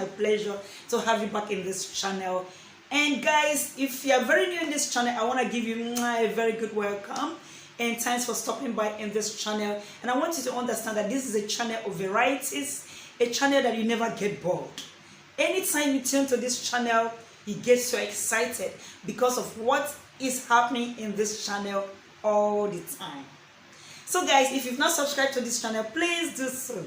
my pleasure to have you back in this channel. And guys, if you are very new in this channel, I want to give you a very good welcome and thanks for stopping by in this channel. And I want you to understand that this is a channel of varieties, a channel that you never get bored. Anytime you tune to this channel, you get so excited because of what is happening in this channel all the time. So guys, if you've not subscribed to this channel, please do so.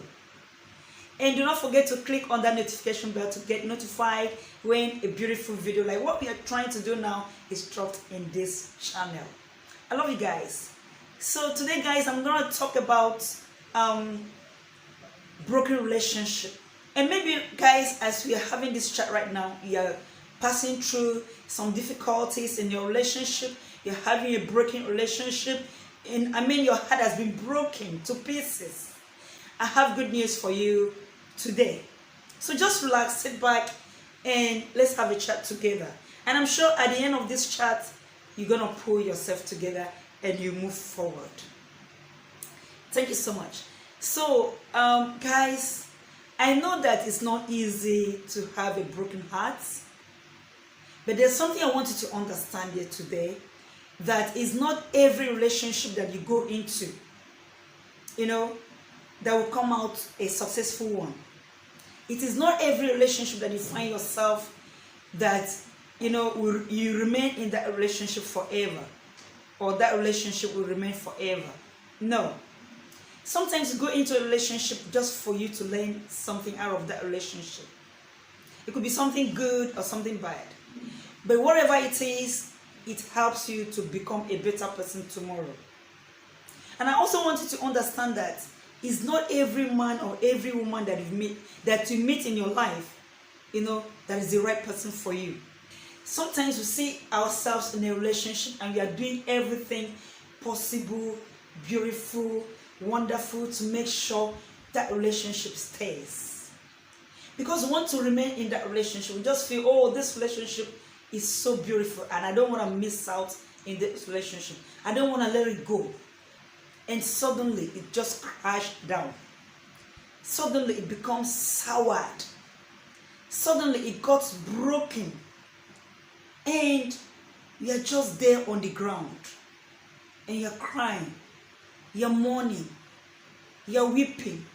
And do not forget to click on that notification bell to get notified when a beautiful video like what we are trying to do now is dropped in this channel. I love you guys. So today guys, I'm going to talk about broken relationship. And maybe guys, as we are having this chat right now, you are passing through some difficulties in your relationship. You're having a broken relationship. And I mean, your heart has been broken to pieces. I have good news for you today. So just relax, sit back, and let's have a chat together. And I'm sure at the end of this chat, you're going to pull yourself together and you move forward. Thank you so much. So, guys, I know that it's not easy to have a broken heart. But there's something I want you to understand here today. That is not every relationship that you go into, that will come out a successful one. It is not every relationship that you find yourself that, you remain in that relationship forever. Or that relationship will remain forever. No. Sometimes you go into a relationship just for you to learn something out of that relationship. It could be something good or something bad. But whatever it is, it helps you to become a better person tomorrow. And I also want you to understand that it's not every man or every woman that you meet in your life, that is the right person for you. Sometimes we see ourselves in a relationship and we are doing everything possible, beautiful, wonderful to make sure that relationship stays. Because we want to remain in that relationship. We just feel, oh, this relationship is so beautiful and I don't want to miss out in this relationship. I don't want to let it go. And suddenly it just crashed down. Suddenly it becomes soured. Suddenly it got broken. And you're just there on the ground. And you're crying. You're mourning. You're weeping.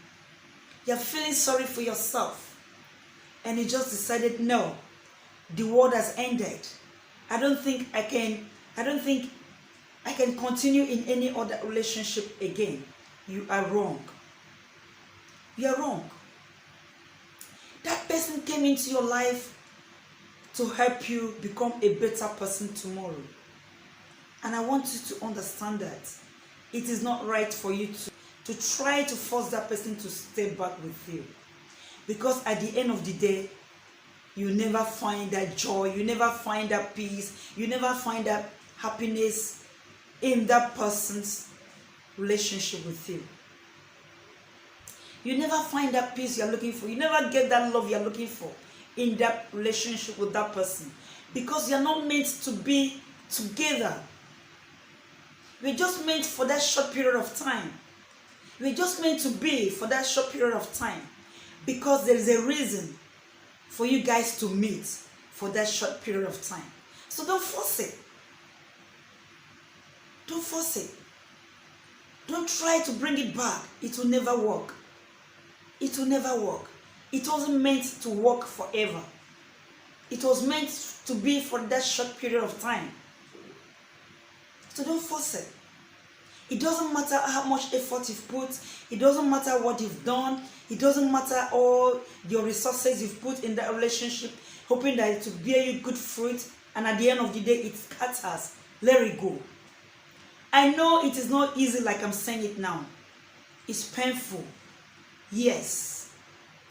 You're feeling sorry for yourself. And you just decided, no. The world has ended. I don't think I can continue in any other relationship again. You are wrong. You are wrong. That person came into your life to help you become a better person tomorrow. And I want you to understand that it is not right for you to try to force that person to stay back with you. Because at the end of the day, you never find that joy, you never find that peace, you never find that happiness in that person's relationship with you. You never find that peace you're looking for. You never get that love you're looking for in that relationship with that person. Because you're not meant to be together. We're just meant for that short period of time. We're just meant to be for that short period of time. Because there is a reason for you guys to meet for that short period of time. So don't force it. Don't force it. Don't try to bring it back. It will never work. It will never work. It wasn't meant to work forever. It was meant to be for that short period of time. So don't force it. It doesn't matter how much effort you've put. It doesn't matter what you've done. It doesn't matter all your resources you've put in that relationship, hoping that it will bear you good fruit, and at the end of the day, it scatters. Let it go. I know it is not easy like I'm saying it now. It's painful. Yes,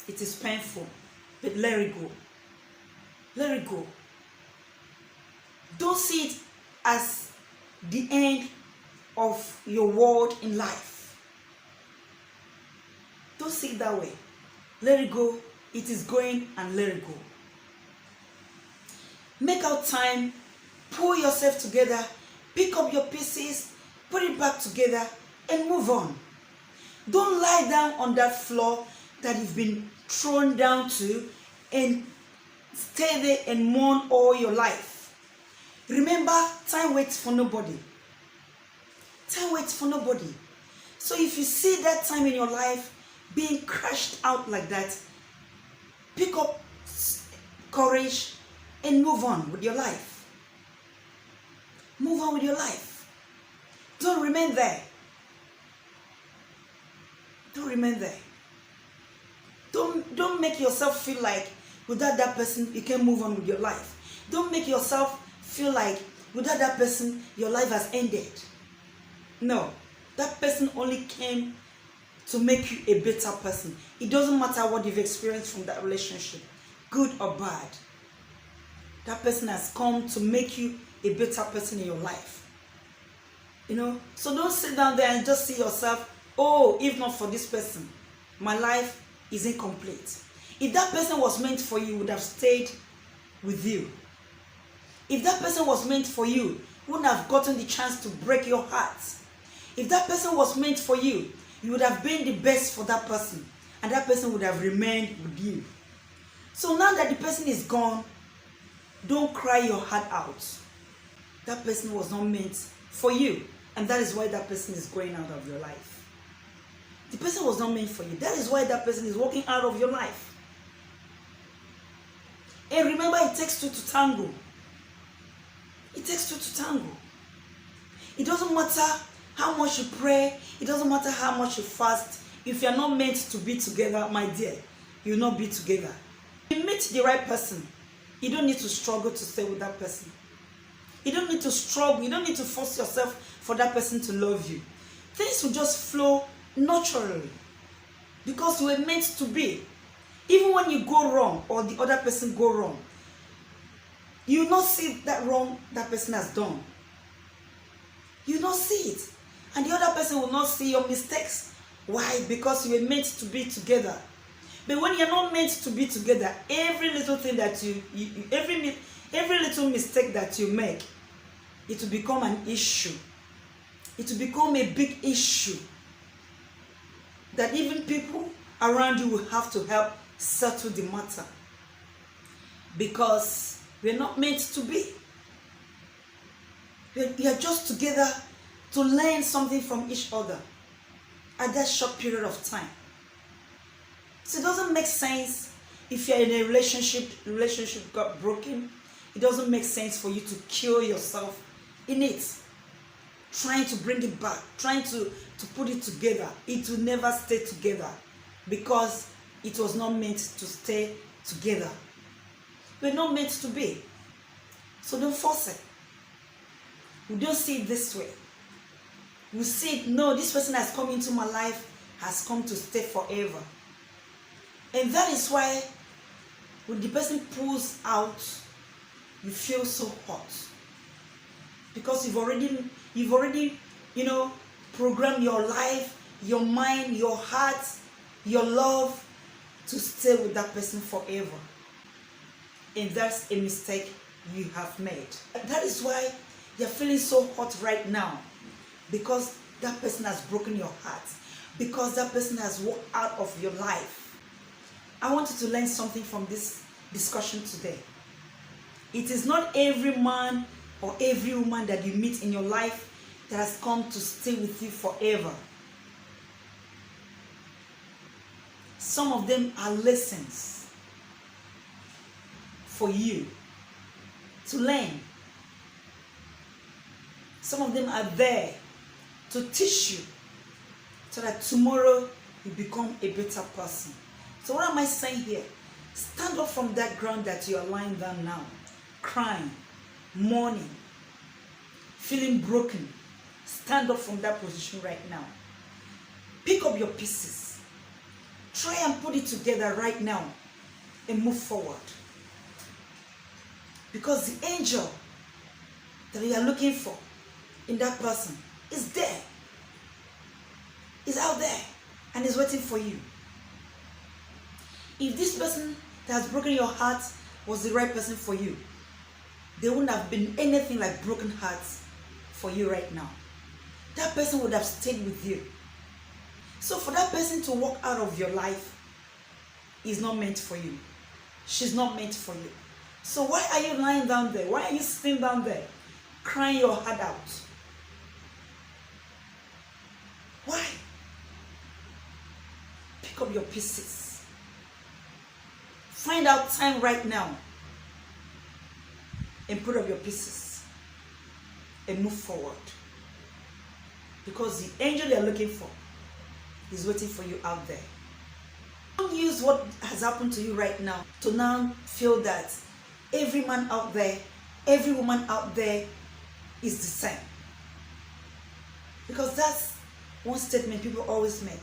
it is painful, but let it go. Let it go. Don't see it as the end of your world in life. Don't see it that way. Let it go. It is going, and let it go. Make out time, pull yourself together, pick up your pieces, put it back together, and move on. Don't lie down on that floor that you've been thrown down to and stay there and mourn all your life. Remember, time waits for nobody. Time waits for nobody. So if you see that time in your life being crushed out like that, pick up courage and move on with your life. Move on with your life. Don't remain there. Don't remain there. Don't make yourself feel like without that person you can't move on with your life. Don't make yourself feel like without that person your life has ended. No, that person only came to make you a better person. It doesn't matter what you've experienced from that relationship, good or bad. That person has come to make you a better person in your life. So don't sit down there and just see yourself, oh, if not for this person, my life is incomplete. If that person was meant for you, would have stayed with you. If that person was meant for you, wouldn't have gotten the chance to break your heart. If that person was meant for you, you would have been the best for that person, and that person would have remained with you. So now that the person is gone, don't cry your heart out. That person was not meant for you, and that is why that person is going out of your life. The person was not meant for you. That is why that person is walking out of your life. And remember, it takes two to tango. It takes two to tango. It doesn't matter how much you pray. It doesn't matter how much you fast. If you're not meant to be together, my dear, you'll not be together. If you meet the right person, you don't need to struggle to stay with that person. You don't need to struggle. You don't need to force yourself for that person to love you. Things will just flow naturally because you were meant to be. Even when you go wrong or the other person go wrong, you will not see that wrong that person has done. You will not see it. And the other person will not see your mistakes. Why? Because you were meant to be together. But when you're not meant to be together, every little thing that every little mistake that you make, it will become an issue. It will become a big issue that even people around you will have to help settle the matter, because we're not meant to be. We are just together to learn something from each other at that short period of time. So it doesn't make sense if you're in a relationship got broken. It doesn't make sense for you to kill yourself in it, trying to bring it back, trying to put it together. It will never stay together because it was not meant to stay together. We're not meant to be. So don't force it. We don't see it this way. We see it, no, this person has come into my life, has come to stay forever. And that is why when the person pulls out, you feel so hot. Because you've already, programmed your life, your mind, your heart, your love to stay with that person forever. And that's a mistake you have made. That is why you're feeling so hot right now, because that person has broken your heart, because that person has walked out of your life. I want you to learn something from this discussion today. It is not every man or every woman that you meet in your life that has come to stay with you forever. Some of them are lessons for you to learn. Some of them are there to teach you so that tomorrow you become a better person. So what am I saying here? Stand up from that ground that you are lying down now, crying, mourning, feeling broken. Stand up from that position right now. Pick up your pieces. Try and put it together right now and move forward. Because the angel that you are looking for in that person is there. Is out there and is waiting for you. If this person that has broken your heart was the right person for you, there wouldn't have been anything like broken hearts for you right now. That person would have stayed with you. So for that person to walk out of your life is not meant for you. she's not meant for you. So why are you lying down there? Why are you sitting down there crying your heart out? Why? Pick up your pieces. Find out time right now and put up your pieces and move forward. Because the angel you're looking for is waiting for you out there. Don't use what has happened to you right now to now feel that every man out there, every woman out there is the same. Because that's one statement people always make.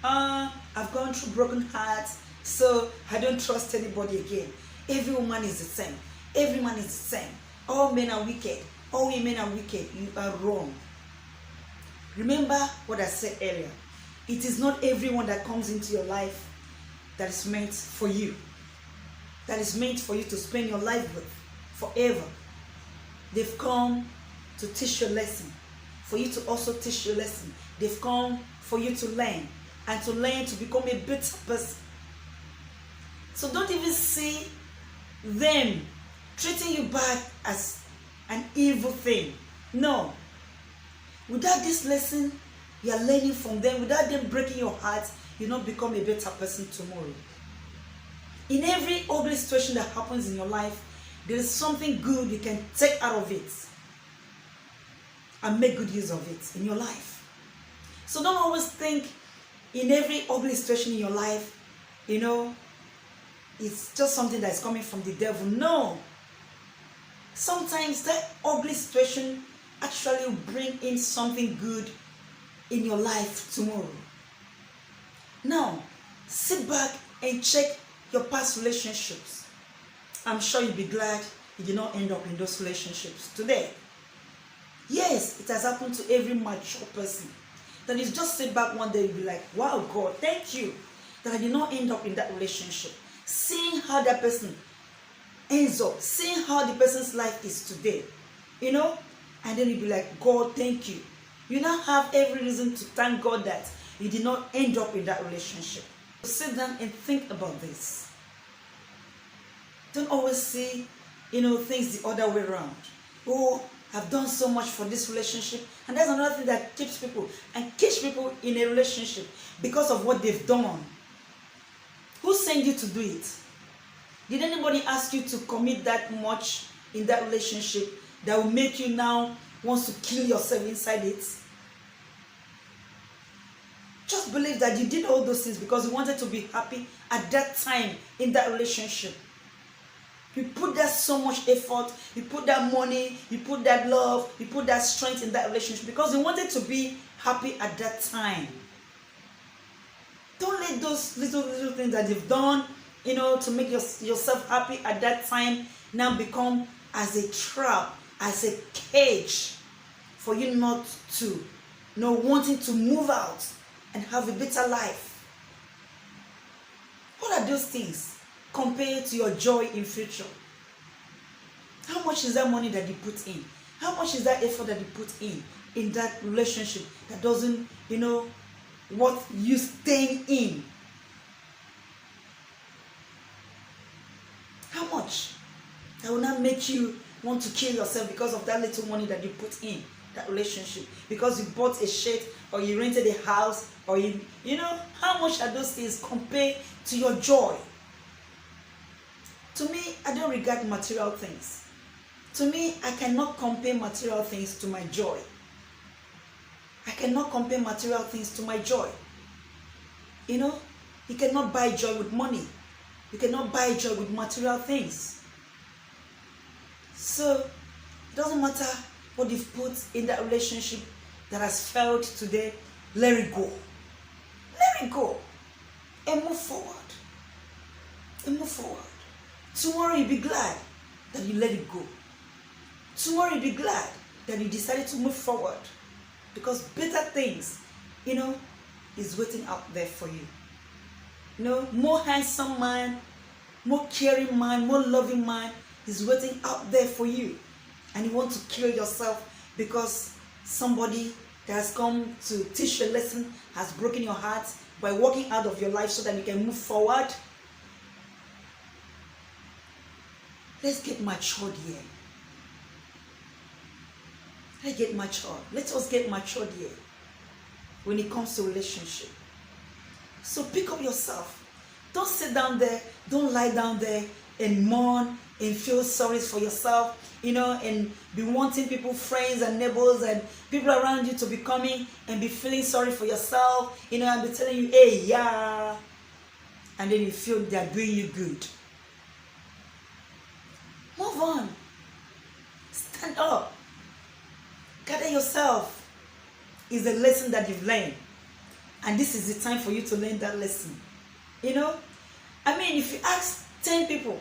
I've gone through broken hearts, so I don't trust anybody again. Every woman is the same. Every man is the same. All men are wicked. All women are wicked. You are wrong. Remember what I said earlier. It is not everyone that comes into your life that is meant for you. That is meant for you to spend your life with forever. They've come to teach your lesson. For you to also teach your lesson. They've come for you to learn. And to learn to become a better person. So don't even see them treating you back as an evil thing. No. Without this lesson you are learning from them, without them breaking your heart, you not become a better person tomorrow. In every ugly situation that happens in your life, there is something good you can take out of it and make good use of it in your life. So don't always think in every ugly situation in your life, it's just something that is coming from the devil. No. Sometimes that ugly situation actually will bring in something good in your life tomorrow. Now, sit back and check your past relationships. I'm sure you'll be glad you did not end up in those relationships today. Yes, it has happened to every mature person. That is just sit back one day and be like, wow, God, thank you that I did not end up in that relationship. Seeing how that person ends up, seeing how the person's life is today, and then you'll be like, God, thank you. You now have every reason to thank God that you did not end up in that relationship. So sit down and think about this. Don't always see, things the other way around. Oh, I've done so much for this relationship. And that's another thing that keeps people in a relationship because of what they've done. Who sent you to do it? Did anybody ask you to commit that much in that relationship that will make you now want to kill yourself inside it? Just believe that you did all those things because you wanted to be happy at that time in that relationship. You put that so much effort, you put that money, you put that love, you put that strength in that relationship because you wanted to be happy at that time. Don't let those little things that you've done, to make yourself happy at that time now become as a trap, as a cage for you not to, wanting to move out and have a better life. What are those things compared to your joy in future? How much is that money that you put in? How much is that effort that you put in that relationship that doesn't, what you staying in? How much? That will not make you want to kill yourself because of that little money that you put in that relationship, because you bought a shirt or you rented a house or how much are those things compared to your joy? To me, I don't regard material things. To me, I cannot compare material things to my joy. I cannot compare material things to my joy. You cannot buy joy with money. You cannot buy joy with material things. So, it doesn't matter what you've put in that relationship that has failed today. Let it go. Let it go. And move forward. And move forward. Tomorrow you'll be glad that you let it go. Tomorrow you'll be glad that you decided to move forward. Because better things, is waiting out there for you. More handsome man, more caring man, more loving man is waiting out there for you. And you want to kill yourself because somebody that has come to teach you a lesson has broken your heart by walking out of your life so that you can move forward. Let's get matured here. Let us get matured here when it comes to relationship. So pick up yourself. Don't sit down there, don't lie down there and mourn and feel sorry for yourself, and be wanting people, friends and neighbors and people around you to be coming and be feeling sorry for yourself, and be telling you, hey, yeah, and then you feel they're doing you good. Move on. Stand up. Gather yourself. Is a lesson that you've learned. And this is the time for you to learn that lesson. If you ask 10 people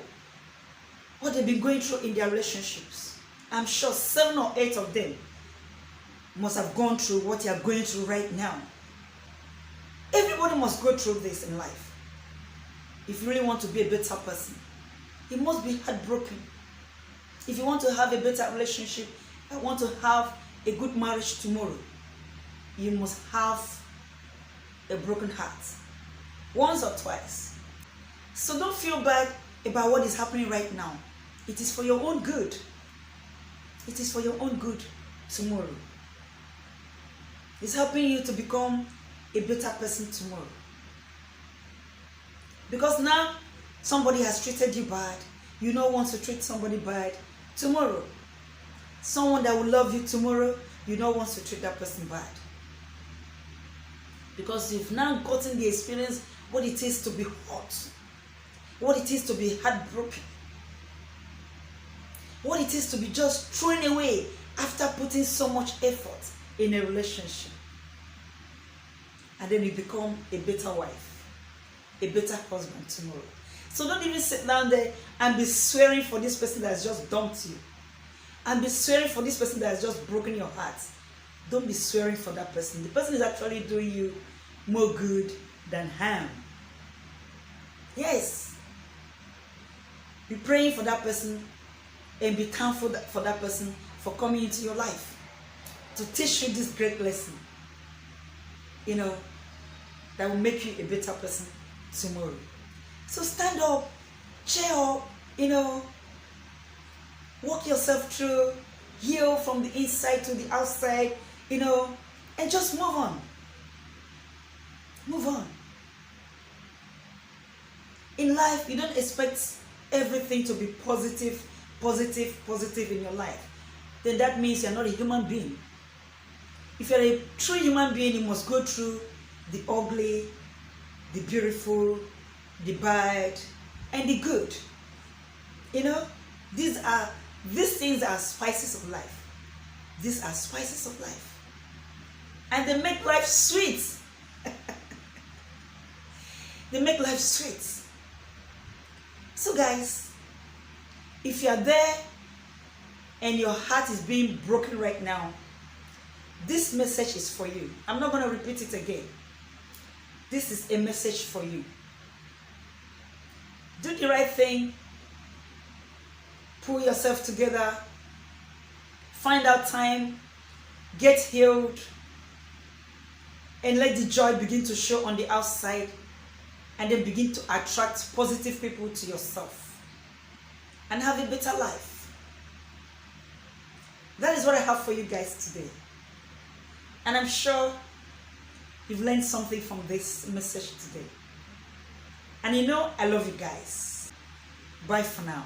what they've been going through in their relationships, I'm sure 7 or 8 of them must have gone through what you are going through right now. Everybody must go through this in life. If you really want to be a better person, you must be heartbroken. If you want to have a better relationship, I want to have a good marriage tomorrow, you must have a broken heart. Once or twice. So don't feel bad about what is happening right now. It is for your own good. It is for your own good tomorrow. It's helping you to become a better person tomorrow. Because now somebody has treated you bad. You don't want to treat somebody bad tomorrow. Someone that will love you tomorrow, you don't want to treat that person bad. Because you've now gotten the experience what it is to be hurt, what it is to be heartbroken, what it is to be just thrown away after putting so much effort in a relationship. And then you become a better wife, a better husband tomorrow. So don't even sit down there and be swearing for this person that has just dumped you. And be swearing for this person that has just broken your heart. Don't be swearing for that person. The person is actually doing you more good than harm. Yes. Be praying for that person and be thankful for that person for coming into your life to teach you this great lesson, that will make you a better person tomorrow. So stand up, cheer up, walk yourself through, heal from the inside to the outside, and just move on. Move on. In life, you don't expect everything to be positive in your life. Then that means you're not a human being. If you're a true human being, you must go through the ugly, the beautiful, the bad, and the good. These things are spices of life. These are spices of life. And they make life sweet. They make life sweet. So guys, if you are there and your heart is being broken right now, this message is for you. I'm not going to repeat it again. This is a message for you. Do the right thing. Pull yourself together. Find out time. Get healed. And let the joy begin to show on the outside. And then begin to attract positive people to yourself. And have a better life. That is what I have for you guys today. And I'm sure you've learned something from this message today. And I love you guys. Bye for now.